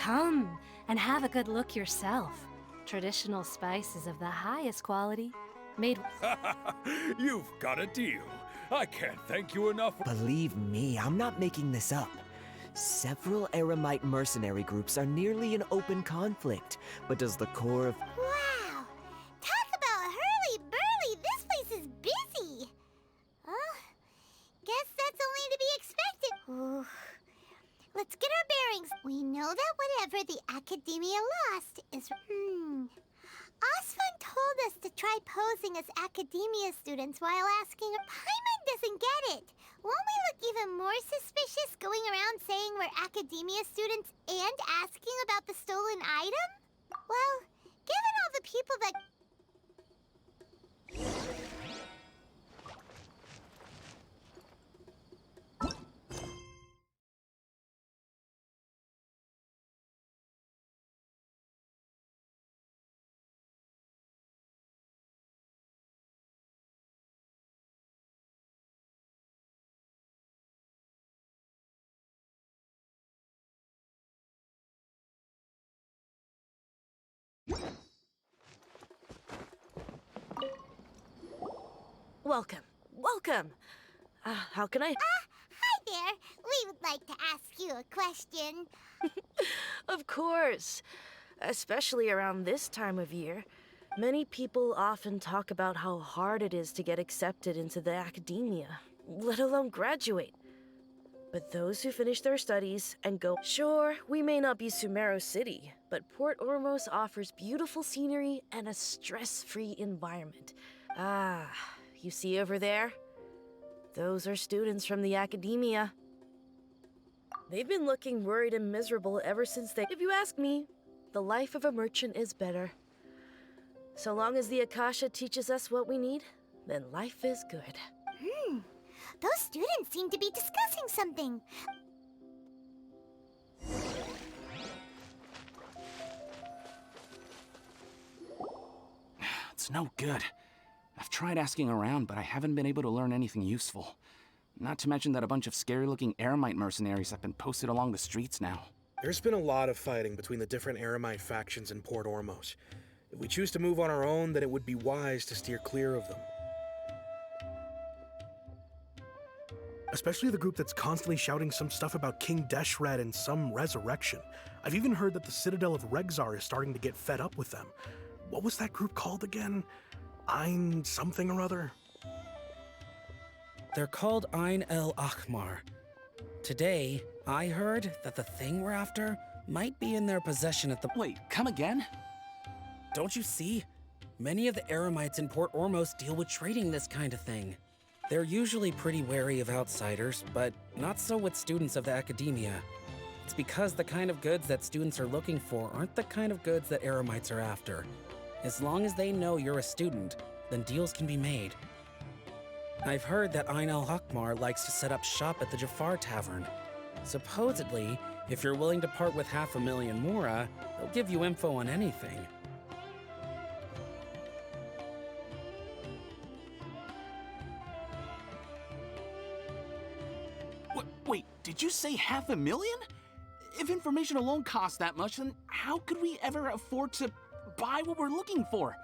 Come and have a good look yourself. Traditional spices of the highest quality, made. You've got a deal. I can't thank you enough. Believe me, I'm not making this up. Several Eremite mercenary groups are nearly in open conflict, but does the core of... Wow! Talk about hurly-burly! This place is busy! Guess that's only to be expected. Ooh. Let's get our bearings. We know that whatever the Academia lost is... Osfun told us to try posing as Academia students while asking... Paimon doesn't get it. Won't we look even more suspicious going around saying we're Academia students and asking about the stolen item? Well, given all the people that... Welcome, welcome. How can I... Hi there. We would like to ask you a question. Of course. Especially around this time of year. Many people often talk about how hard it is to get accepted into the academia, let alone graduate. But those who finish their studies and go... Sure, we may not be Sumeru City, but Port Ormos offers beautiful scenery and a stress-free environment. You see over there? Those are students from the academia. They've been looking worried and miserable ever since they... If you ask me, the life of a merchant is better. So long as the Akasha teaches us what we need, then life is good. Those students seem to be discussing something. It's no good. I've tried asking around, but I haven't been able to learn anything useful. Not to mention that a bunch of scary-looking Eremite mercenaries have been posted along the streets now. There's been a lot of fighting between the different Eremite factions in Port Ormos. If we choose to move on our own, then it would be wise to steer clear of them. Especially the group that's constantly shouting some stuff about King Deshret and some resurrection. I've even heard that the Citadel of Regzar is starting to get fed up with them. What was that group called again? Ein something or other? They're called Ein El Akhmar. Today, I heard that the thing we're after might be in their possession at the... Wait, come again? Don't you see? Many of the Eremites in Port Ormos deal with trading this kind of thing. They're usually pretty wary of outsiders, but not so with students of the academia. It's because the kind of goods that students are looking for aren't the kind of goods that Eremites are after. As long as they know you're a student, then deals can be made. I've heard that Ein al-Hakmar likes to set up shop at the Jafar Tavern. Supposedly, if you're willing to part with 500,000 Mora, they'll give you info on anything. Wait, did you say 500,000? If information alone costs that much, then how could we ever afford to buy what we're looking for?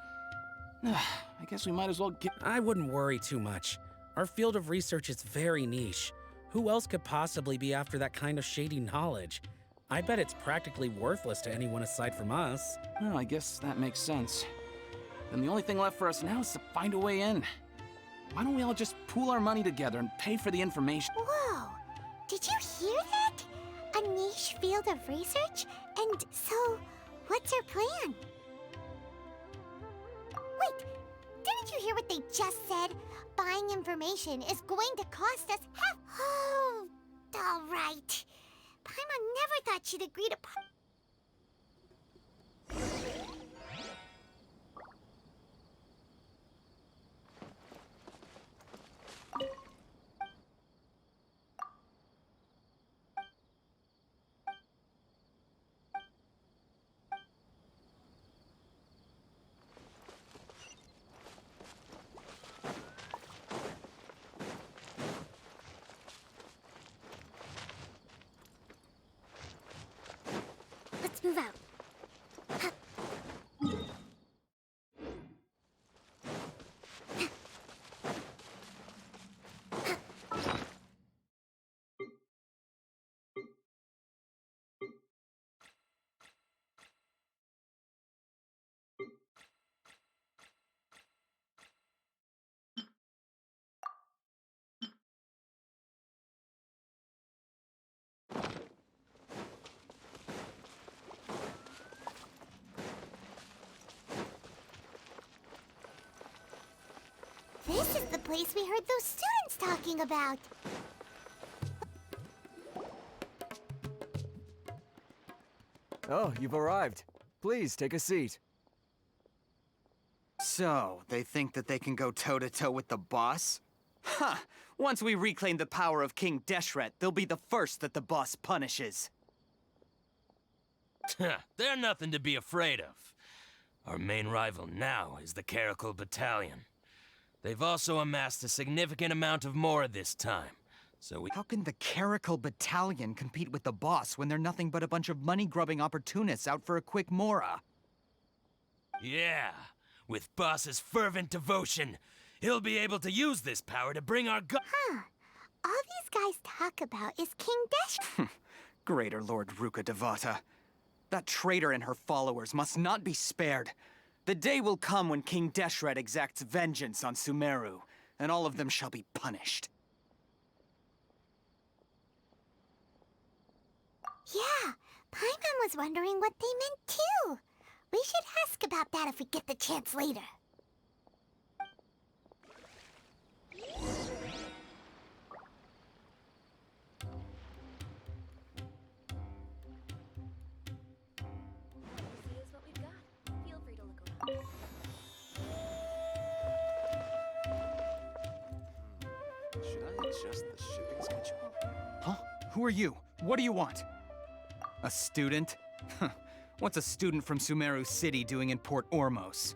I guess we might as well get... I wouldn't worry too much. Our field of research is very niche. Who else could possibly be after that kind of shady knowledge? I bet it's practically worthless to anyone aside from us. Oh, I guess that makes sense. Then the only thing left for us now is to find a way in. Why don't we all just pool our money together and pay for the information? Whoa! Did you hear that? A niche field of research? And so, what's our plan? Wait, didn't you hear what they just said? Buying information is going to cost us half... Oh, all right. Paimon never thought she'd agree to... Move out. This is the place we heard those students talking about. Oh, you've arrived. Please, take a seat. So, they think that they can go toe-to-toe with the boss? Ha! Once we reclaim the power of King Deshret, they'll be the first that the boss punishes. They're nothing to be afraid of. Our main rival now is the Caracal Battalion. They've also amassed a significant amount of more this time, so we— How can the Caracal Battalion compete with the boss when they're nothing but a bunch of money-grubbing opportunists out for a quick mora? Yeah, with Boss's fervent devotion, he'll be able to use this power to bring our Huh. All these guys talk about is King Desh. Greater Lord Ruka Devata. That traitor and her followers must not be spared. The day will come when King Deshret exacts vengeance on Sumeru, and all of them shall be punished. Yeah, Paimon was wondering what they meant too. We should ask about that if we get the chance later. Here's what we've got. Feel free to look around. Should I adjust the shipping schedule? Huh? Who are you? What do you want? A student? What's a student from Sumeru City doing in Port Ormos?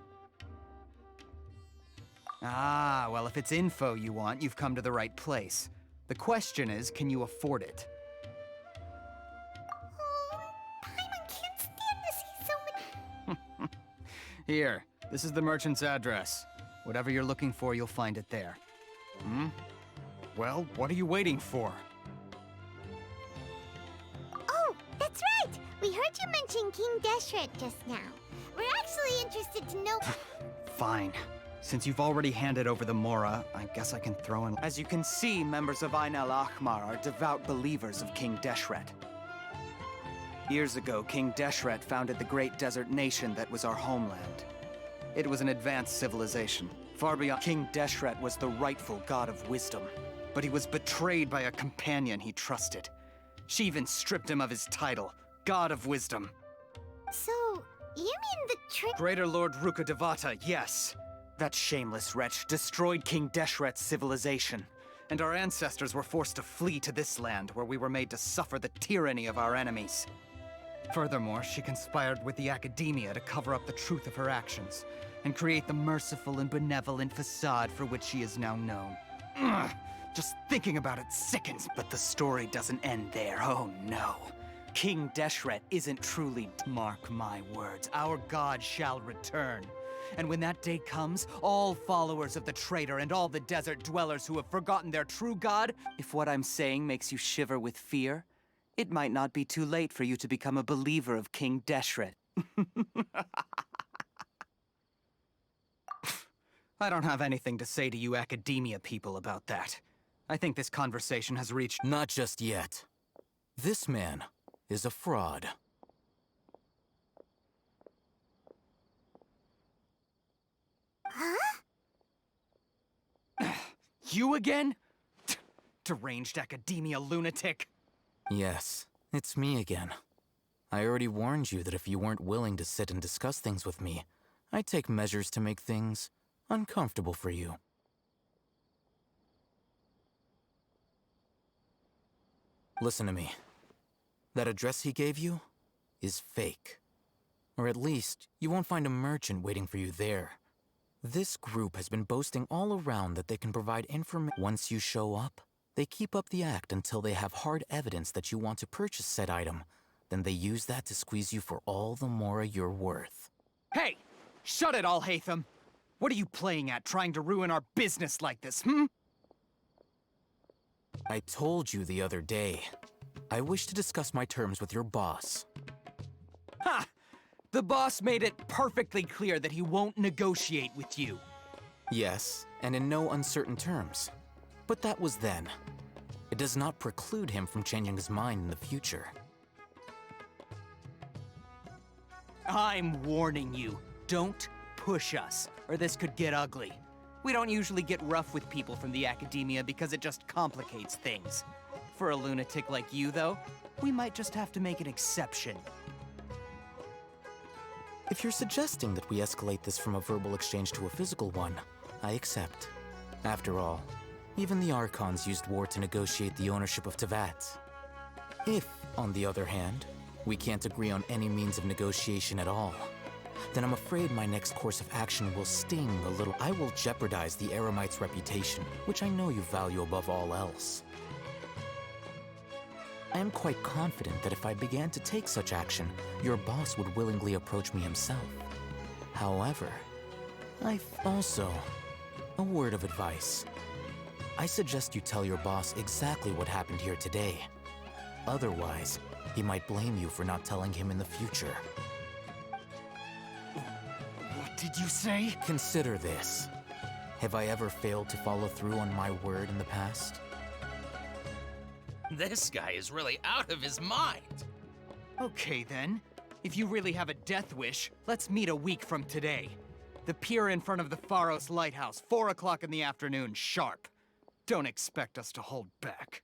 Ah, well, if it's info you want, you've come to the right place. The question is, can you afford it? Oh, Paimon can't stand to see so many. Here, this is the merchant's address. Whatever you're looking for, you'll find it there. Hmm? Well, what are you waiting for? Oh, that's right! We heard you mention King Deshret just now. We're actually interested to know— Fine. Since you've already handed over the Mora, I guess I can throw in— As you can see, members of Ain al-Ahmar are devout believers of King Deshret. Years ago, King Deshret founded the great desert nation that was our homeland. It was an advanced civilization. Far beyond— King Deshret was the rightful god of wisdom, but he was betrayed by a companion he trusted. She even stripped him of his title, God of Wisdom. So, you mean the Greater Lord Ruka Devata, yes. That shameless wretch destroyed King Deshret's civilization, and our ancestors were forced to flee to this land where we were made to suffer the tyranny of our enemies. Furthermore, she conspired with the Academia to cover up the truth of her actions, and create the merciful and benevolent facade for which she is now known. Ugh, just thinking about it sickens, but the story doesn't end there, oh no. King Deshret isn't truly— Mark my words, our god shall return. And when that day comes, all followers of the traitor and all the desert dwellers who have forgotten their true god— If what I'm saying makes you shiver with fear, it might not be too late for you to become a believer of King Deshret. I don't have anything to say to you Academia people about that. I think this conversation has reached— Not just yet. This man is a fraud. Huh? You again? Deranged Academia lunatic. Yes, it's me again. I already warned you that if you weren't willing to sit and discuss things with me, I'd take measures to make things uncomfortable for you. Listen to me. That address he gave you is fake. Or at least, you won't find a merchant waiting for you there. This group has been boasting all around that they can provide information. Once you show up, they keep up the act until they have hard evidence that you want to purchase said item. then they use that to squeeze you for all the mora you're worth. Hey! Shut it, Alhaitham! What are you playing at, trying to ruin our business like this, hmm? I told you the other day. I wish to discuss my terms with your boss. Ha! The boss made it perfectly clear that he won't negotiate with you. Yes, and in no uncertain terms. But that was then. It does not preclude him from changing his mind in the future. I'm warning you, don't push us, or this could get ugly. We don't usually get rough with people from the academia because it just complicates things. For a lunatic like you, though, we might just have to make an exception. If you're suggesting that we escalate this from a verbal exchange to a physical one, I accept. After all, even the Archons used war to negotiate the ownership of Teyvat. If, on the other hand, we can't agree on any means of negotiation at all, then I'm afraid my next course of action will sting a little. I will jeopardize the Eremite's reputation, which I know you value above all else. I am quite confident that if I began to take such action, your boss would willingly approach me himself. However, I've also a word of advice. I suggest you tell your boss exactly what happened here today. Otherwise, he might blame you for not telling him in the future. What did you say? Consider this. Have I ever failed to follow through on my word in the past? This guy is really out of his mind. Okay then. If you really have a death wish, let's meet a week from today. The pier in front of the Pharos Lighthouse, 4 o'clock in the afternoon, sharp. Don't expect us to hold back.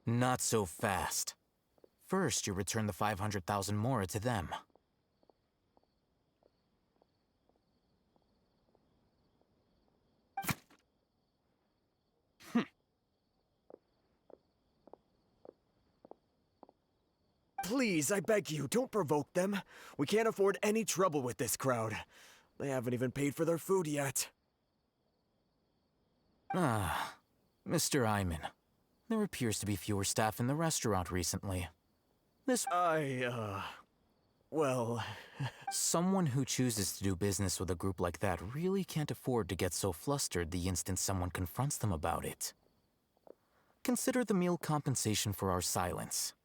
Not so fast. First, you return the 500,000 mora to them. Please, I beg you, don't provoke them. We can't afford any trouble with this crowd. They haven't even paid for their food yet. Ah, Mr. Iman. There appears to be fewer staff in the restaurant recently. Well... Someone who chooses to do business with a group like that really can't afford to get so flustered the instant someone confronts them about it. Consider the meal compensation for our silence.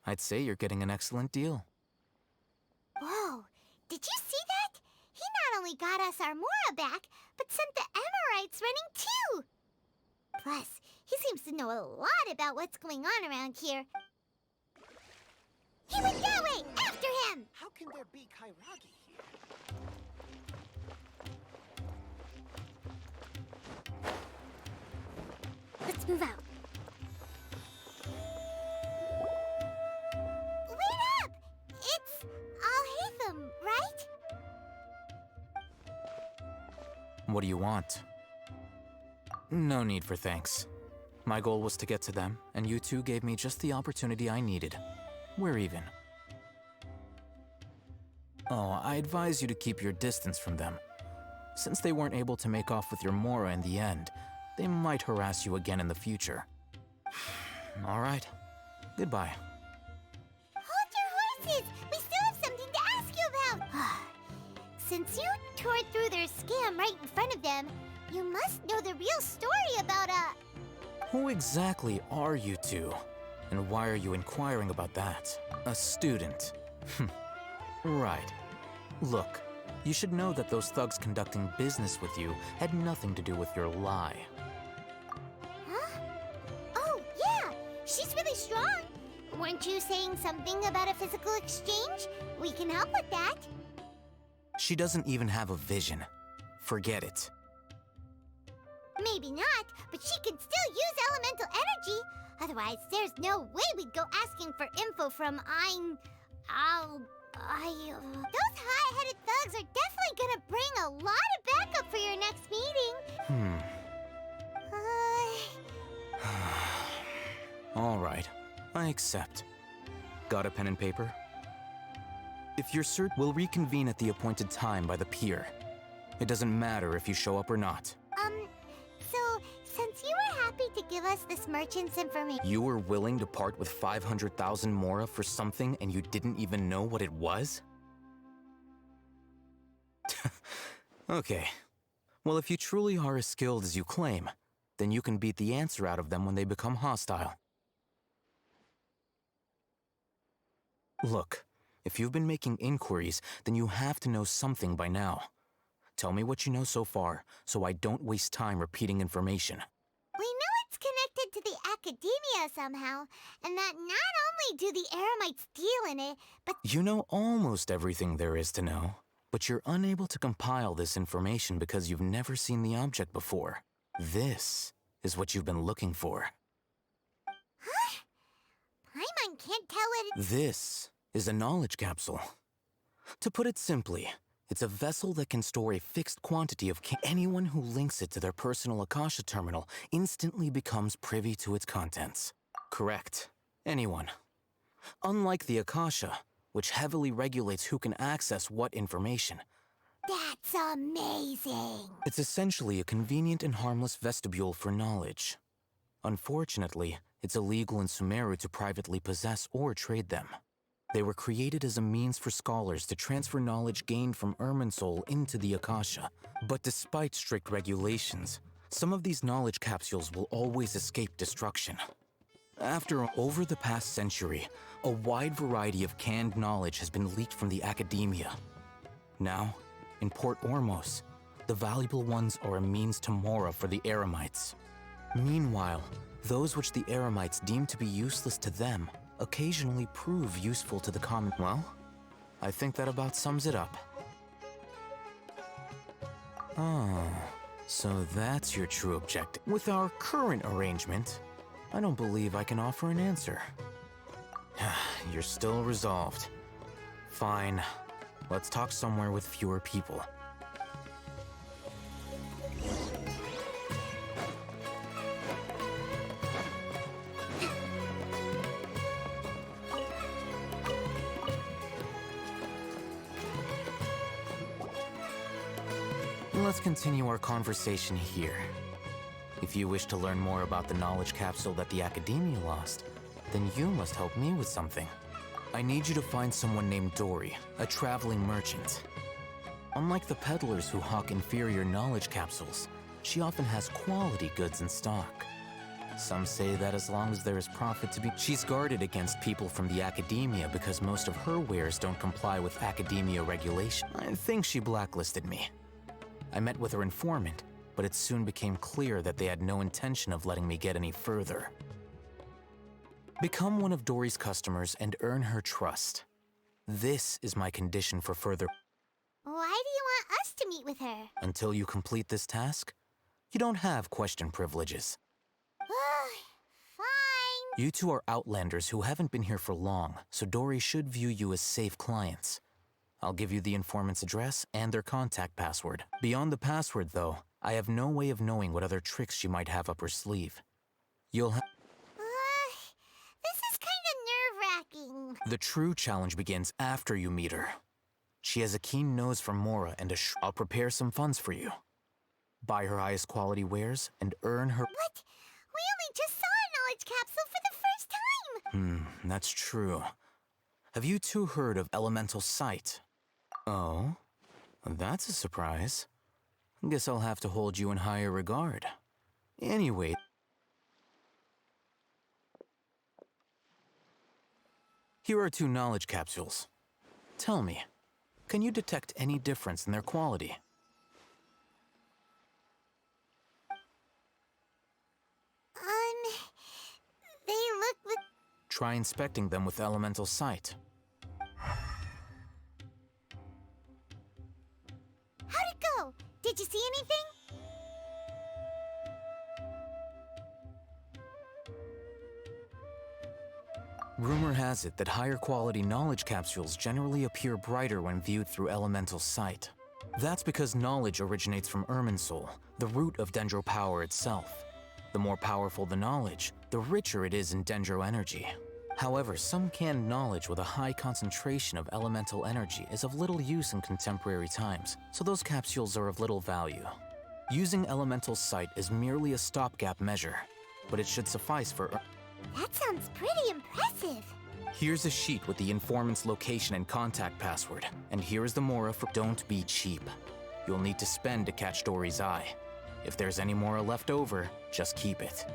I'd say you're getting an excellent deal. Whoa, did you see that? He not only got us our Mora back, but sent the Emirites running too! Plus, he seems to know a lot about what's going on around here. He went that way! After him! How can there be Kairagi here? Let's move out. Wait up! It's Alhaitham, right? What do you want? No need for thanks. My goal was to get to them, and you two gave me just the opportunity I needed. We're even. Oh, I advise you to keep your distance from them. Since they weren't able to make off with your Mora in the end, they might harass you again in the future. All right. Goodbye. Hold your horses! We still have something to ask you about! Since you tore through their scam right in front of them, you must know the real story about Who exactly are you two? And why are you inquiring about that? A student. Right. Look, you should know that those thugs conducting business with you had nothing to do with your lie. Huh? Oh, yeah! She's really strong! Weren't you saying something about a physical exchange? We can help with that. She doesn't even have a vision. Forget it. Maybe not, but she can still use elemental energy. Otherwise, there's no way we'd go asking for info from those high-headed thugs are definitely gonna bring a lot of backup for your next meeting. All right, I accept. Got a pen and paper? If you're certain, we'll reconvene at the appointed time by the pier. It doesn't matter if you show up or not. So, since you were happy to give give us this merchant's information? You were willing to part with 500,000 mora for something and you didn't even know what it was? Okay. Well, if you truly are as skilled as you claim, then you can beat the answer out of them when they become hostile. Look, if you've been making inquiries, then you have to know something by now. Tell me what you know so far, so I don't waste time repeating information. We know it's connected to the academia somehow, and that not only do the Eremites deal in it, but You know almost everything there is to know, but you're unable to compile this information because you've never seen the object before. This is what you've been looking for. Paimon can't tell it. This is a knowledge capsule. To put it simply, it's a vessel that can store a fixed quantity of anyone who links it to their personal Akasha terminal instantly becomes privy to its contents. Correct. Anyone. Unlike the Akasha, which heavily regulates who can access what information. That's amazing. It's essentially a convenient and harmless vestibule for knowledge. Unfortunately, it's illegal in Sumeru to privately possess or trade them. They were created as a means for scholars to transfer knowledge gained from Irminsul into the Akasha. But despite strict regulations, some of these knowledge capsules will always escape destruction. Over the past century, a wide variety of canned knowledge has been leaked from the academia. Now, in Port Ormos, the valuable ones are a means to mora for the Eremites. Meanwhile, those which the Eremites deem to be useless to them occasionally prove useful to the common. Well, I think that about sums it up. Oh, so that's your true objective. With our current arrangement, I don't believe I can offer an answer. You're still resolved. Fine. Let's talk somewhere with fewer people. Let's continue our conversation here. If you wish to learn more about the knowledge capsule that the Academia lost, then you must help me with something. I need you to find someone named Dory, a traveling merchant. Unlike the peddlers who hawk inferior knowledge capsules, she often has quality goods in stock. Some say that as long as there is profit to be, she's guarded against people from the Academia because most of her wares don't comply with Academia regulation. I think she blacklisted me. I met with her informant, but it soon became clear that they had no intention of letting me get any further. Become one of Dory's customers and earn her trust. This is my condition for further. Why do you want us to meet with her? Until you complete this task, you don't have question privileges. Fine. You two are outlanders who haven't been here for long, so Dory should view you as safe clients. I'll give you the informant's address and their contact password. Beyond the password, though, I have no way of knowing what other tricks she might have up her sleeve. You'll have. This is kind of nerve-wracking. The true challenge begins after you meet her. She has a keen nose for mora and I'll prepare some funds for you. Buy her highest quality wares and earn her. What? We only just saw a knowledge capsule for the first time. That's true. Have you two heard of elemental sight? Oh, that's a surprise. Guess I'll have to hold you in higher regard. Anyway. Here are 2 knowledge capsules. Tell me, can you detect any difference in their quality? They look. Try inspecting them with elemental sight. How'd it go? Did you see anything? Rumor has it that higher quality knowledge capsules generally appear brighter when viewed through elemental sight. That's because knowledge originates from Irminsul, the root of Dendro power itself. The more powerful the knowledge, the richer it is in Dendro energy. However, some canned knowledge with a high concentration of elemental energy is of little use in contemporary times, so those capsules are of little value. Using elemental sight is merely a stopgap measure. but it should suffice for... That sounds pretty impressive. Here's a sheet with the informant's location and contact password. And here is the mora for don't be cheap. You'll need to spend to catch Dory's eye. If there's any mora left over, just keep it.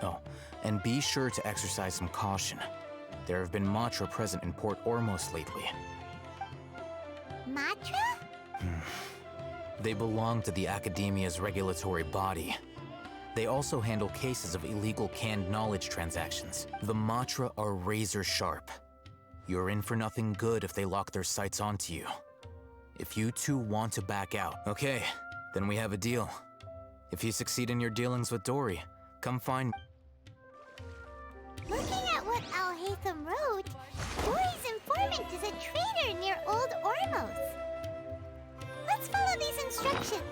Oh, and be sure to exercise some caution. There have been Matra present in Port Ormos lately. Matra? They belong to the Academia's regulatory body. They also handle cases of illegal canned knowledge transactions. The Matra are razor sharp. You're in for nothing good if they lock their sights onto you. If you two want to back out, okay, then we have a deal. If you succeed in your dealings with Dory, come find me. Looking at what Al-Haytham wrote, Dory's informant is a traitor near Old Ormos. Let's follow these instructions.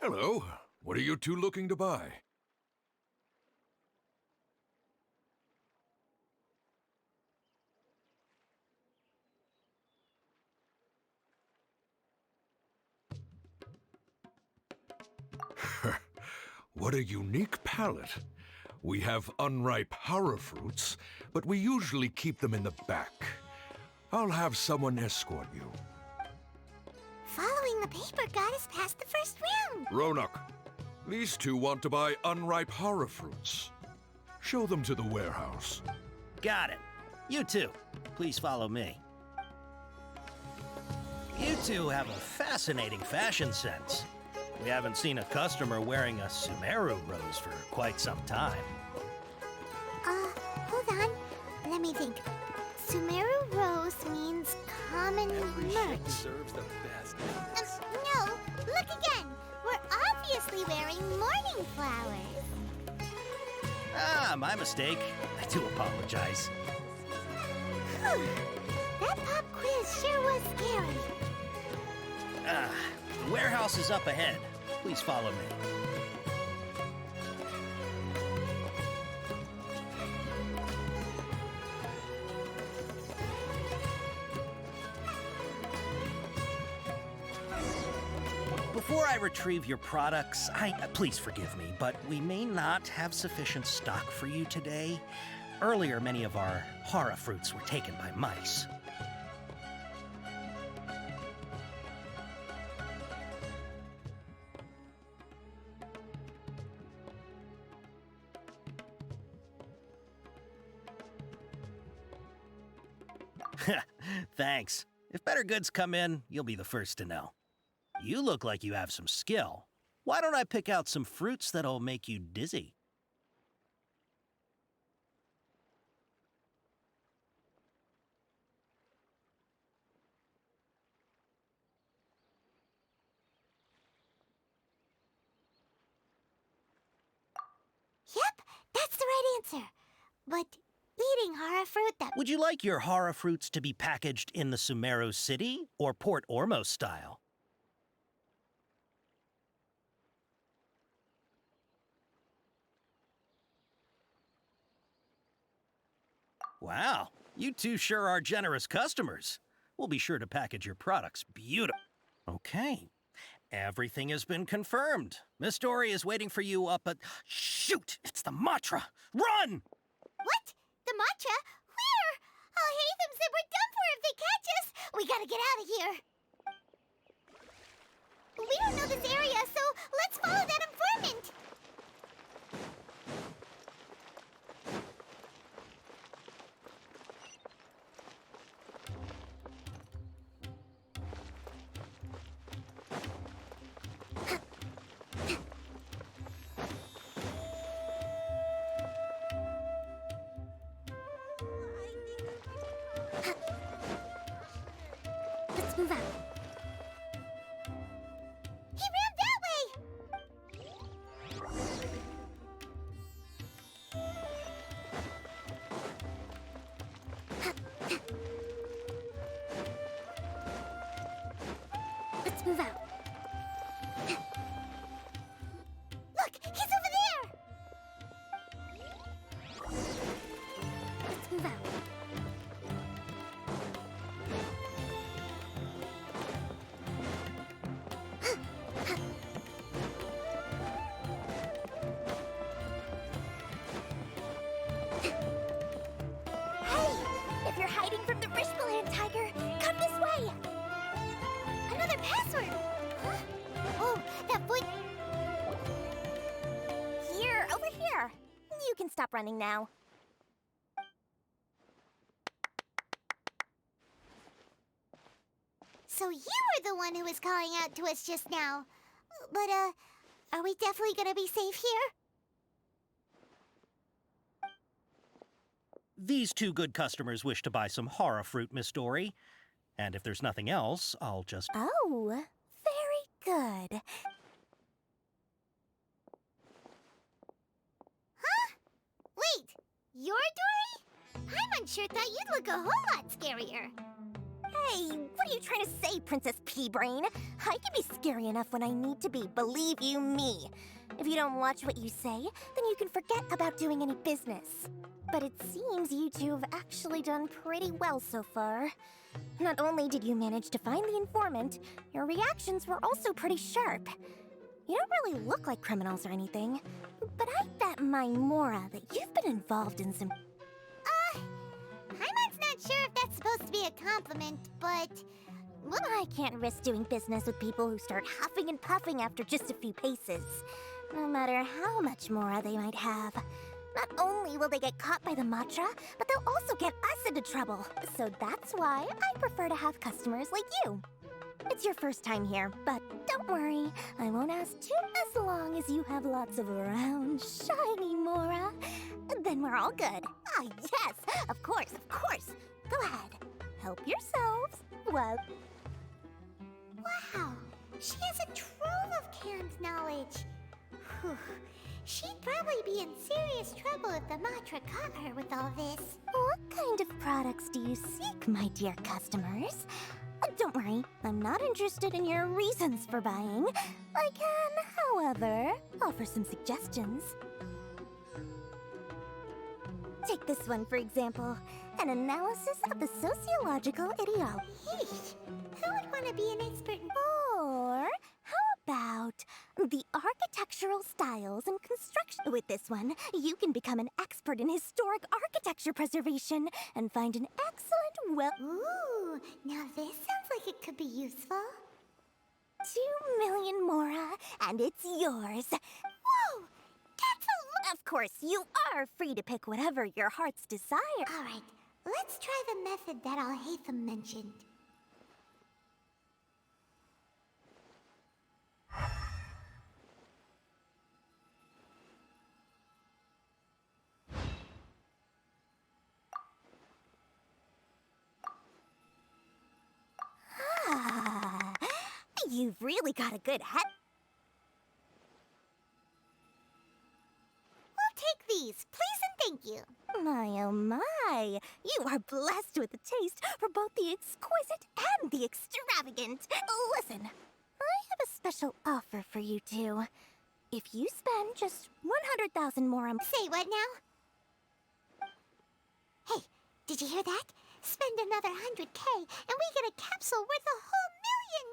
Hello. What are you two looking to buy? What a unique palette. We have unripe horror fruits, but we usually keep them in the back. I'll have someone escort you. Following the paper got us past the first round. Ronak, these two want to buy unripe horror fruits. Show them to the warehouse. Got it. You two, please follow me. You two have a fascinating fashion sense. We haven't seen a customer wearing a Sumeru rose for quite some time. Hold on. Let me think. Sumeru rose means common merch. Deserves the best. No, look again. We're obviously wearing morning flowers. Ah, my mistake. I do apologize. Whew. That pop quiz sure was scary. The warehouse is up ahead. Please follow me. Before I retrieve your products, please forgive me, but we may not have sufficient stock for you today. Earlier, many of our hara fruits were taken by mice. Thanks. If better goods come in, you'll be the first to know. You look like you have some skill. Why don't I pick out some fruits that'll make you dizzy? Yep, that's the right answer. But eating hara fruit that... Would you like your hara fruits to be packaged in the Sumeru City or Port Ormos style? Wow, you two sure are generous customers. We'll be sure to package your products beautiful. Okay. Everything has been confirmed. Miss Dory is waiting for you up at... Shoot! It's the Matra! Run! What? The matcha? Where? Oh, Hatham said we're done for if they catch us. We gotta get out of here. We don't know this area, so let's follow that informant. Let's move out. He ran that way! Let's move out. Look, he's over there! Let's move out. Hey! If you're hiding from the Rishbaland tiger, come this way! Another password! Huh? Oh, that foot... Here, over here. You can stop running now. So you were the one who was calling out to us just now. But, are we definitely gonna be safe here? These two good customers wish to buy some horror fruit, Miss Dory. And if there's nothing else, I'll just... Oh, very good. Huh? Wait, you're Dory? Paimon sure thought you'd look a whole lot scarier. Hey, what are you trying to say, Princess Pea-Brain? I can be scary enough when I need to be, believe you me. If you don't watch what you say, then you can forget about doing any business. But it seems you two have actually done pretty well so far. Not only did you manage to find the informant, your reactions were also pretty sharp. You don't really look like criminals or anything, but I bet my Mora that you've been involved in some... Paimon's not sure if that's supposed to be a compliment, but... Well, I can't risk doing business with people who start huffing and puffing after just a few paces. No matter how much Mora they might have. Not only will they get caught by the Matra, but they'll also get us into trouble. So that's why I prefer to have customers like you. It's your first time here, but don't worry. I won't ask too as long as you have lots of round, shiny Mora. Then we're all good. Ah, yes, of course, of course. Go ahead. Help yourselves. Well, Wow, she has a trove of canned knowledge. Whew. She'd probably be in serious trouble if the Matra caught her with all this. what kind of products do you seek, my dear customers? Don't worry, I'm not interested in your reasons for buying. I can, however, offer some suggestions. Take this one, for example. An analysis of the sociological ideology. Yeesh, who would want to be an expert in... Or how about the architectural styles and construction? With this one, you can become an expert in historic architecture preservation and find an excellent, Ooh, now this sounds like it could be useful. 2 million Mora, and it's yours. Whoa, that's a lot. Of course, you are free to pick whatever your heart's desire. All right, let's try the method that Al-Haytham mentioned. Ah, you've really got a good head. We'll take these, please and thank you. My, oh my. You are blessed with a taste for both the exquisite and the extravagant. Listen, I have a special offer for you two. If you spend just 100,000 more on... Say what now? Hey, did you hear that? Spend another 100K, and we get a capsule worth a whole million.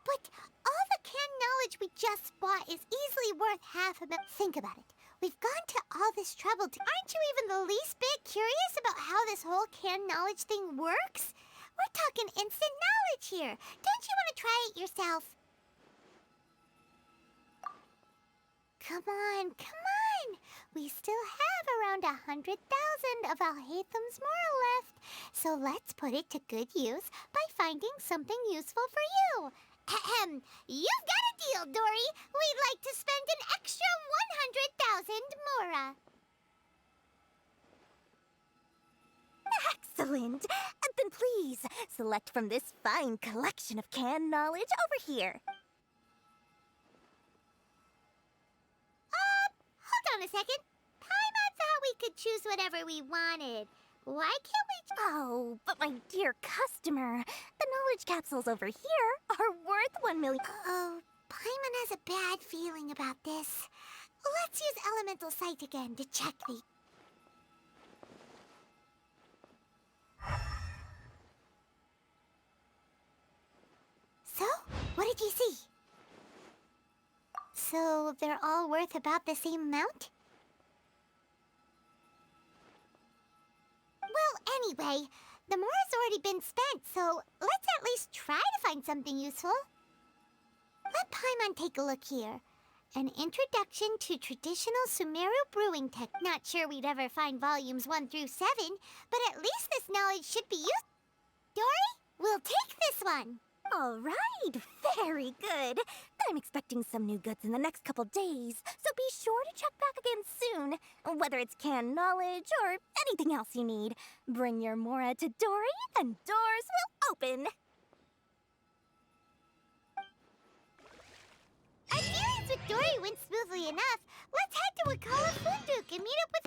But all the canned knowledge we just bought is easily worth half a mil. Think about it. We've gone to all this trouble to. Aren't you even the least bit curious about how this whole canned knowledge thing works? We're talking instant knowledge here. Don't you want to try it yourself? Come on, come on. We still have around 100,000 of Alhaitham's moral left. So let's put it to good use by finding something useful for you. Ahem. You've got a deal, Dory. We'd like to spend an extra 100,000 mora. Excellent! Then please, select from this fine collection of canned knowledge over here. Hold on a second. Paimon thought we could choose whatever we wanted. Why can't we? Oh, but my dear customer, the knowledge capsules over here are worth 1 million. Oh, Paimon has a bad feeling about this. Let's use Elemental Sight again to check the... So, what did you see? So, they're all worth about the same amount? Well, anyway, the mora's already been spent, so let's at least try to find something useful. Let Paimon take a look here. An introduction to traditional Sumeru brewing tech. Not sure we'd ever find volumes 1 through 7, but at least this knowledge should be used. Dory, we'll take this one. All right, very good. I'm expecting some new goods in the next couple days, so be sure to check back again soon. Whether it's canned knowledge or anything else you need, bring your mora to Dory and doors will open. Our dealings with Dory went smoothly enough. Let's head to Wakala Funduk and meet up with